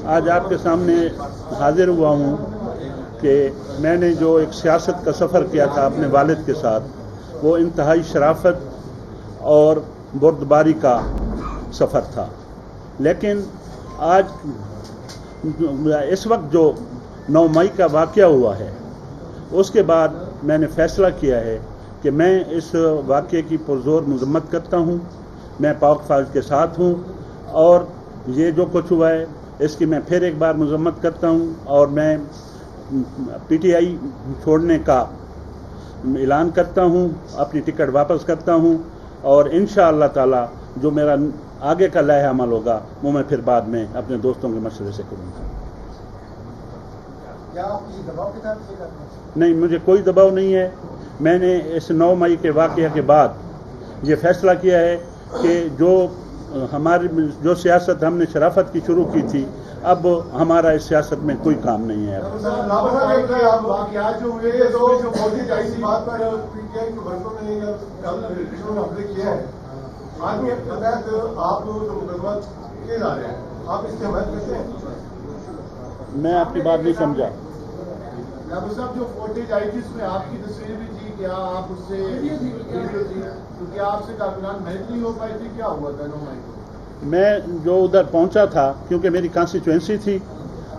آج آپ کے سامنے حاضر ہوا ہوں کہ میں نے جو ایک سیاست کا سفر کیا تھا اپنے والد کے ساتھ، وہ انتہائی شرافت اور بردباری کا سفر تھا، لیکن آج اس وقت جو 9 مئی کا واقعہ ہوا ہے اس کے بعد میں نے فیصلہ کیا ہے کہ میں اس واقعے کی پرزور مذمت کرتا ہوں، میں پاک فوج کے ساتھ ہوں، اور یہ جو کچھ ہوا ہے اس کی میں پھر ایک بار مذمت کرتا ہوں، اور میں پی ٹی آئی چھوڑنے کا اعلان کرتا ہوں، اپنی ٹکٹ واپس کرتا ہوں، اور انشاءاللہ تعالی جو میرا آگے کا لائحہ عمل ہوگا وہ میں پھر بعد میں اپنے دوستوں کے مشورے سے کروں گا۔ کیا آپ کسی دباؤ کے تحت سے کرتے ہیں؟ نہیں، مجھے کوئی دباؤ نہیں ہے۔ میں نے اس 9 مئی کے واقعہ کے بعد یہ فیصلہ کیا ہے کہ جو سیاست ہم نے شرافت کی شروع کی تھی، اب ہمارا اس سیاست میں کوئی کام نہیں ہے۔ واقعات جو ہوئے جو مودی جائز بات پر پی ٹی آئی کے برسوں نے حملے کیے ہیں، آج کے تحت آپ جو مقدمات کیے جا رہے ہیں، آپ اس کی حمایت کرتے ہیں؟ میں آپ کی بات نہیں سمجھا۔ ڈاکٹر صاحب، جو فوٹیج آئی تھی اس میں آپ کی تصویر بھی تھی، کیا آپ اس سے ویڈیو تھی، تو کیا آپ سے کارکنان محنت نہیں ہو پائی تھی؟ کیا ہوا تھا 9 مئی کو؟ میں جو ادھر پہنچا تھا کیونکہ میری کانسٹیچوئنسی تھی،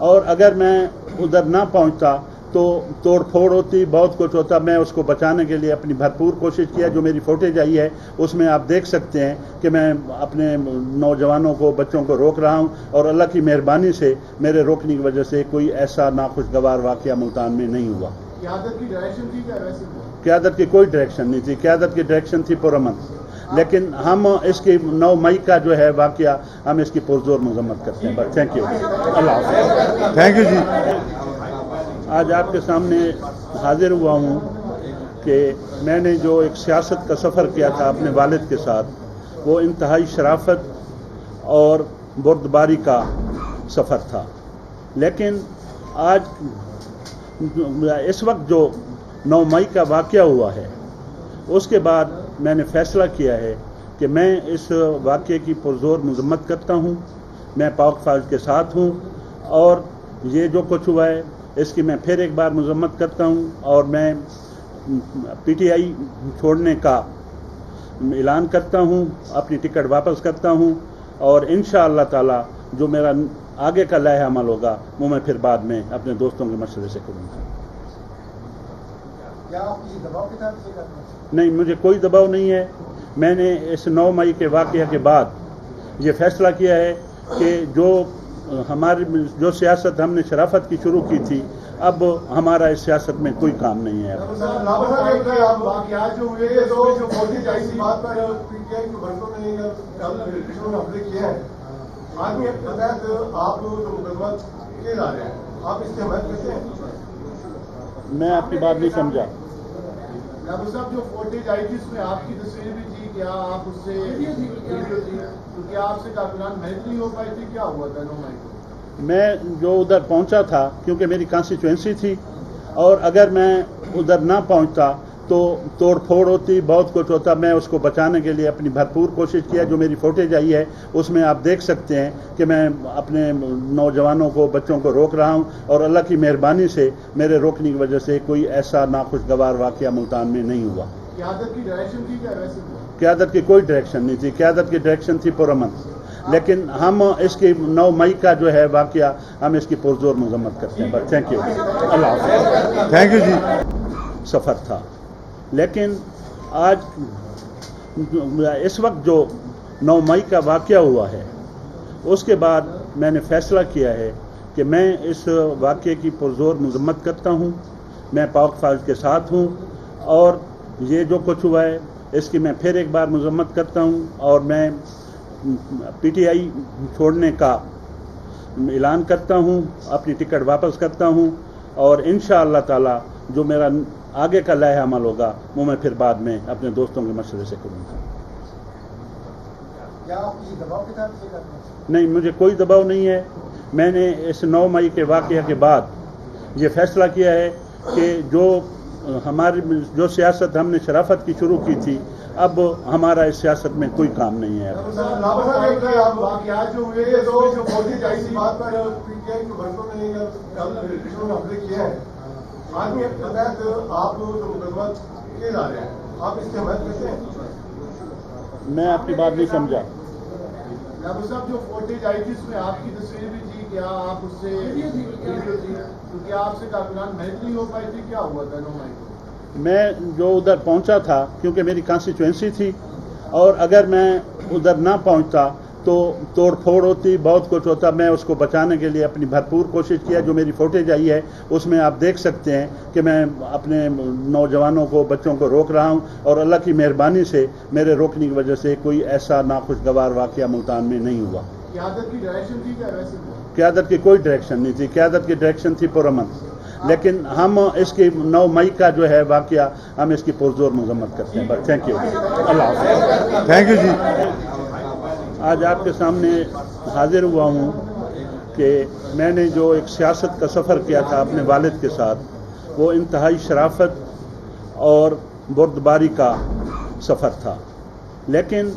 اور اگر میں ادھر نہ پہنچتا تو توڑ پھوڑ ہوتی، بہت کچھ ہوتا۔ میں اس کو بچانے کے لیے اپنی بھرپور کوشش کیا۔ جو میری فوٹیج آئی ہے اس میں آپ دیکھ سکتے ہیں کہ میں اپنے نوجوانوں کو، بچوں کو روک رہا ہوں، اور اللہ کی مہربانی سے میرے روکنے کی وجہ سے کوئی ایسا ناخوشگوار واقعہ ملتان میں نہیں ہوا۔ قیادت کی ڈائریکشن تھی کیا ویسے؟ قیادت کی کوئی ڈائریکشن نہیں تھی، قیادت کی ڈائریکشن تھی پرامن، لیکن ہم اس کی 9 مئی کا جو ہے واقعہ ہم اس کی پرزور مذمت کرتے ہیں۔ بس تھینک یو، اللہ حافظ۔ تھینک یو جی۔ آج آپ کے سامنے حاضر ہوا ہوں کہ میں نے جو ایک سیاست کا سفر کیا تھا اپنے والد کے ساتھ، وہ انتہائی شرافت اور بردباری کا سفر تھا، لیکن آج اس وقت جو 9 مئی کا واقعہ ہوا ہے اس کے بعد میں نے فیصلہ کیا ہے کہ میں اس واقعے کی پرزور مذمت کرتا ہوں، میں پاک فوج کے ساتھ ہوں، اور یہ جو کچھ ہوا ہے اس کی میں پھر ایک بار مذمت کرتا ہوں، اور میں پی ٹی آئی چھوڑنے کا اعلان کرتا ہوں، اپنی ٹکٹ واپس کرتا ہوں، اور انشاءاللہ تعالی جو میرا آگے کا لائحہ عمل ہوگا وہ میں پھر بعد میں اپنے دوستوں کے مشورے سے کروں گا۔ کیا آپ کسی دباؤ کے تحت سے کرتے ہیں؟ نہیں، مجھے کوئی دباؤ نہیں ہے۔ میں نے اس 9 مئی کے واقعہ کے بعد یہ فیصلہ کیا ہے کہ جو سیاست ہم نے شرافت کی شروع کی تھی، اب ہمارا اس سیاست میں کوئی کام نہیں ہے۔ واقعات جو ہوئے جو مودی جائز بات پر پی ٹی آئی کے برسوں نے حملے کیے ہیں، آج کے تحت آپ جو مقدمات کیے جا رہے ہیں، آپ اس کی حمایت کرتے ہیں؟ میں آپ کی بات نہیں سمجھا۔ ڈاکٹر صاحب، جو فوٹیج آئی تھی اس میں آپ کی تصویر بھی تھی، کیا آپ اس سے ویڈیو تھی، تو کیا آپ سے کارکنان محنت نہیں ہو پائی تھی؟ کیا ہوا تھا 9 مئی کو؟ میں جو ادھر پہنچا تھا کیونکہ میری کانسٹیچوئنسی تھی، اور اگر میں ادھر نہ پہنچتا تو توڑ پھوڑ ہوتی، بہت کچھ ہوتا۔ میں اس کو بچانے کے لیے اپنی بھرپور کوشش کیا۔ جو میری فوٹیج آئی ہے اس میں آپ دیکھ سکتے ہیں کہ میں اپنے نوجوانوں کو، بچوں کو روک رہا ہوں، اور اللہ کی مہربانی سے میرے روکنے کی وجہ سے کوئی ایسا ناخوشگوار واقعہ ملتان میں نہیں ہوا۔ قیادت کی ڈائریکشن تھی کیا ویسے؟ قیادت کی کوئی ڈائریکشن نہیں تھی، قیادت کی ڈائریکشن تھی پرامن، لیکن ہم اس کی 9 مئی کا جو ہے واقعہ ہم اس کی پرزور مذمت کرتے ہیں۔ بس تھینک یو، اللہ حافظ۔ تھینک یو جی۔ سفر تھا، لیکن آج اس وقت جو 9 مئی کا واقعہ ہوا ہے اس کے بعد میں نے فیصلہ کیا ہے کہ میں اس واقعے کی پرزور مذمت کرتا ہوں، میں پاک فوج کے ساتھ ہوں، اور یہ جو کچھ ہوا ہے اس کی میں پھر ایک بار مذمت کرتا ہوں، اور میں پی ٹی آئی چھوڑنے کا اعلان کرتا ہوں، اپنی ٹکٹ واپس کرتا ہوں، اور انشاءاللہ تعالی جو میرا آگے کا لائحہ عمل ہوگا وہ میں پھر بعد میں اپنے دوستوں کے مشورے سے کروں گا۔ کیا آپ کسی دباؤ کے تحت سے کرتے ہیں؟ نہیں، مجھے کوئی دباؤ نہیں ہے۔ میں نے اس 9 مئی کے واقعہ کے بعد یہ فیصلہ کیا ہے کہ ہماری جو سیاست ہم نے شرافت کی شروع کی تھی اب ہمارا اس سیاست میں کوئی کام نہیں ہے. آپ واقعات جو ہوئے جو موٹی جائی سی بات پر پی ٹی آئی کے ورکروں نے رشتوں میں حملے کیا ہے آج کے تحت آپ جو مقدمہ کیے جا رہے ہیں آپ اس کی حمایت کرتے ہیں؟ میں آپ کی بات نہیں سمجھا. ڈاکٹر صاحب جو فوٹیج آئی تھی اس میں آپ کی تصویر بھی تھی، کیا آپ اس سے ویڈیو تھی تو کیا آپ سے کارکنان محنت نہیں ہو پائی تھی، کیا ہوا تھا؟ میں جو ادھر پہنچا تھا کیونکہ میری کانسٹیچوئنسی تھی اور اگر میں ادھر نہ پہنچتا تو توڑ پھوڑ ہوتی، بہت کچھ ہوتا. میں اس کو بچانے کے لیے اپنی بھرپور کوشش کیا. جو میری فوٹیج آئی ہے اس میں آپ دیکھ سکتے ہیں کہ میں اپنے نوجوانوں کو، بچوں کو روک رہا ہوں اور اللہ کی مہربانی سے میرے روکنے کی وجہ سے کوئی ایسا ناخوشگوار واقعہ ملتان میں نہیں ہوا. قیادت کی ڈائریکشن تھی کیا؟ ویسے قیادت کی کوئی ڈائریکشن نہیں تھی. قیادت کی ڈائریکشن تھی پرامن، لیکن ہم اس کی 9 مئی کا جو ہے واقعہ ہم اس کی پرزور مذمت کرتے ہیں. بس تھینک یو. اللہ حافظ. تھینک یو جی. آج آپ کے سامنے حاضر ہوا ہوں کہ میں نے جو ایک سیاست کا سفر کیا تھا اپنے والد کے ساتھ وہ انتہائی شرافت اور بردباری کا سفر تھا. لیکن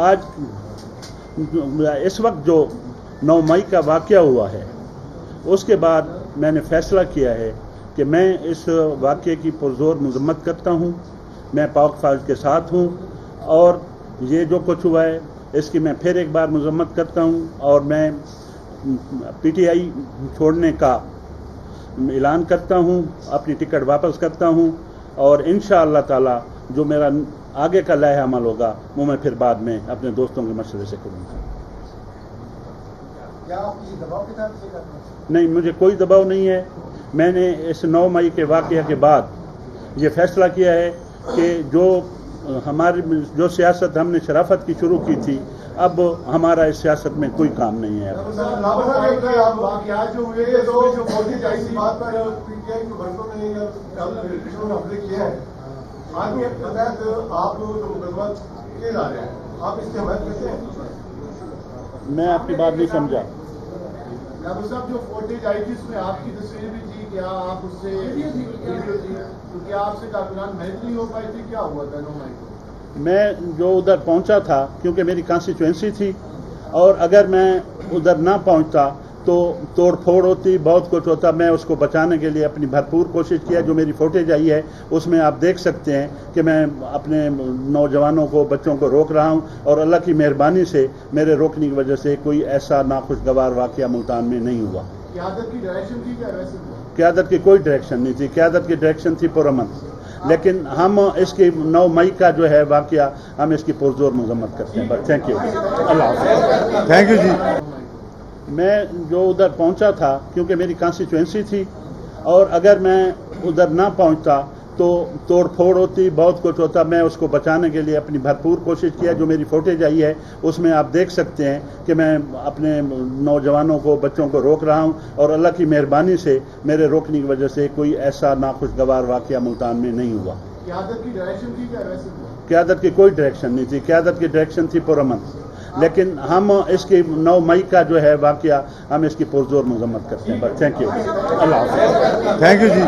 آج اس وقت جو 9 مئی کا واقعہ ہوا ہے اس کے بعد میں نے فیصلہ کیا ہے کہ میں اس واقعے کی پرزور مذمت کرتا ہوں. میں پاک فوج کے ساتھ ہوں اور یہ جو کچھ ہوا ہے اس کی میں پھر ایک بار مذمت کرتا ہوں اور میں پی ٹی آئی چھوڑنے کا اعلان کرتا ہوں، اپنی ٹکٹ واپس کرتا ہوں اور انشاءاللہ تعالی جو میرا آگے کا لائحہ عمل ہوگا وہ میں پھر بعد میں اپنے دوستوں کے مشورے سے کروں گا. کیا آپ کسی دباؤ کی طرف سے کرتے ہیں؟ نہیں، مجھے کوئی دباؤ نہیں ہے. میں نے اس 9 مئی کے واقعہ کے بعد یہ فیصلہ کیا ہے کہ جو سیاست ہم نے شرافت کی شروع کی تھی اب ہمارا اس سیاست میں کوئی کام نہیں ہے. آپ واقعات جو ہوئے جو موٹی جائی سی بات پر پی ٹی آئی کے ورکروں نے رشتوں میں حملے کیا ہے آج کے تحت آپ جو مقدمہ کیے جا رہے ہیں آپ اس کی حمایت کرتے ہیں؟ میں آپ کی بات نہیں سمجھا. ڈاکٹر صاحب جو فوٹیج آئی تھی اس میں آپ کی تصویر بھی تھی، کیا آپ اس سے ویڈیو تھی تو کیا آپ سے کارکنان محنت نہیں ہو پائی تھی، کیا ہوا تھا 9 مئی کو؟ میں جو ادھر پہنچا تھا کیونکہ میری کانسٹیچوئنسی تھی اور اگر میں ادھر نہ پہنچتا تو توڑ پھوڑ ہوتی، بہت کچھ ہوتا. میں اس کو بچانے کے لیے اپنی بھرپور کوشش کیا. جو میری فوٹیج آئی ہے اس میں آپ دیکھ سکتے ہیں کہ میں اپنے نوجوانوں کو، بچوں کو روک رہا ہوں اور اللہ کی مہربانی سے میرے روکنے کی وجہ سے کوئی ایسا ناخوشگوار واقعہ ملتان میں نہیں ہوا. قیادت کی ڈائریکشن تھی کیا؟ ویسے قیادت کی کوئی ڈائریکشن نہیں تھی. قیادت کی ڈائریکشن تھی پرامن، لیکن ہم اس کی 9 مئی کا جو ہے واقعہ ہم اس کی پرزور مذمت کرتے ہیں. بس تھینک یو. اللہ حافظ. تھینک یو جی. میں جو ادھر پہنچا تھا کیونکہ میری کانسٹیچوئنسی تھی اور اگر میں ادھر نہ پہنچتا تو توڑ پھوڑ ہوتی، بہت کچھ ہوتا. میں اس کو بچانے کے لیے اپنی بھرپور کوشش کیا. جو میری فوٹیج آئی ہے اس میں آپ دیکھ سکتے ہیں کہ میں اپنے نوجوانوں کو، بچوں کو روک رہا ہوں اور اللہ کی مہربانی سے میرے روکنے کی وجہ سے کوئی ایسا ناخوشگوار واقعہ ملتان میں نہیں ہوا. قیادت کی ڈائریکشن تھی کیا؟ ویسے قیادت کی کوئی ڈائریکشن نہیں تھی. قیادت کی ڈائریکشن تھی پرامن، لیکن ہم اس کی 9 مئی کا جو ہے واقعہ ہم اس کی پرزور مذمت کرتے ہیں. بس تھینک یو. اللہ حافظ. Thank you G.